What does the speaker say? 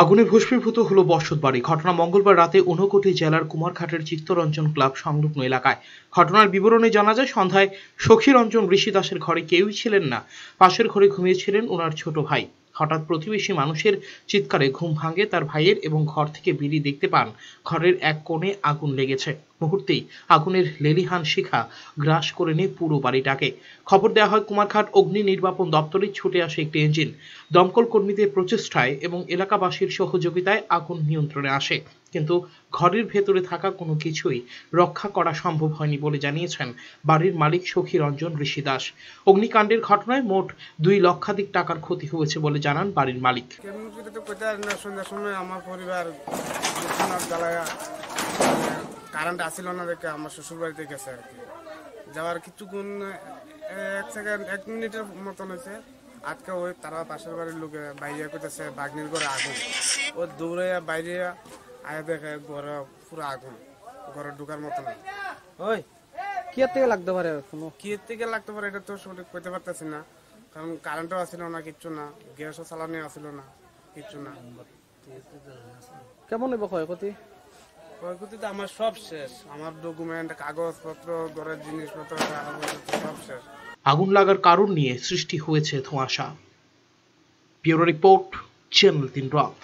আগুনে ভস্মীভূত হলো বসতবাড়ি। ঘটনা মঙ্গলবার রাতে ঊনকোটি জেলার কুমারঘাটের চিত্তরঞ্জন ক্লাব সংলগ্ন এলাকায়। ঘটনার বিবরণে জানা যায়, সন্ধ্যায় সখীরঞ্জন ঋষি দাসের ঘরে কেউই ছিলেন না। পাশের ঘরে ঘুমিয়েছিলেন ওনার ছোট ভাই। হঠাৎ প্রতিবেশী মানুষের চিৎকারে ঘুম ভাঙে তার ভাইয়ের এবং ঘর থেকে বেরিয়ে দেখতে পান ঘরের এক কোণে আগুন লেগেছে। মুহূর্তেই আগুনের লেলিহান শিখা গ্রাস করে নেয় পুরো বাড়িটাকে। খবর দেওয়া হয় কুমারঘাট অগ্নি নির্বাপন দপ্তরে। ছুটে আসে একটি ইঞ্জিন। দমকল কর্মীদের প্রচেষ্টায় এবং এলাকাবাসীর সহযোগিতায় আগুন নিয়ন্ত্রণে আসে, কিন্তু ঘরের ভেতরে থাকা কোনো কিছুই রক্ষা করা সম্ভব হয়নি বলে জানিয়েছেন বাড়ির মালিক সখীরঞ্জন ঋষি দাস। অগ্নিকাণ্ডের ঘটনায় মোট 2 লক্ষাধিক টাকার ক্ষতি হয়েছে বলে জানান বাড়ির মালিক। আমার পরিবার কারেন্ট আসিল না দেখে আমার শ্বশুর বাড়িতে গেছে আর কি। যাওয়ার কিছুক্ষণ 1 মিনিটের মতন হয়েছে, আজকে ওই তারা পাশের বাড়ির লোকে বাইরে করতেছে বাগনির ঘরে আগুন। ও দৌড়ে বাইরে আয়া দেখে ঘরে পুরো আগুন, ঘরে ঢুকার মতন। ওই কি থেকে লাগতে পারে, কি থেকে লাগতে পারে এটা তো সঠিক কইতে পারতেছি না, কারণ কারেন্টও আসিল না, কিচ্ছু না, গ্যাসও চালানি আসিল না, কিচ্ছু না। কেমন হইব ক্ষয়ক্ষতি? ক্ষয়ক্ষতি তো আমার সব শেষ, আমার ডকুমেন্ট, কাগজপত্র, ঘরের জিনিসপত্র সব শেষ। আগুন লাগার কারণ নিয়ে সৃষ্টি হয়েছে ধোঁয়াশা। ব্যুরো রিপোর্ট, চ্যানেল 3 রাত।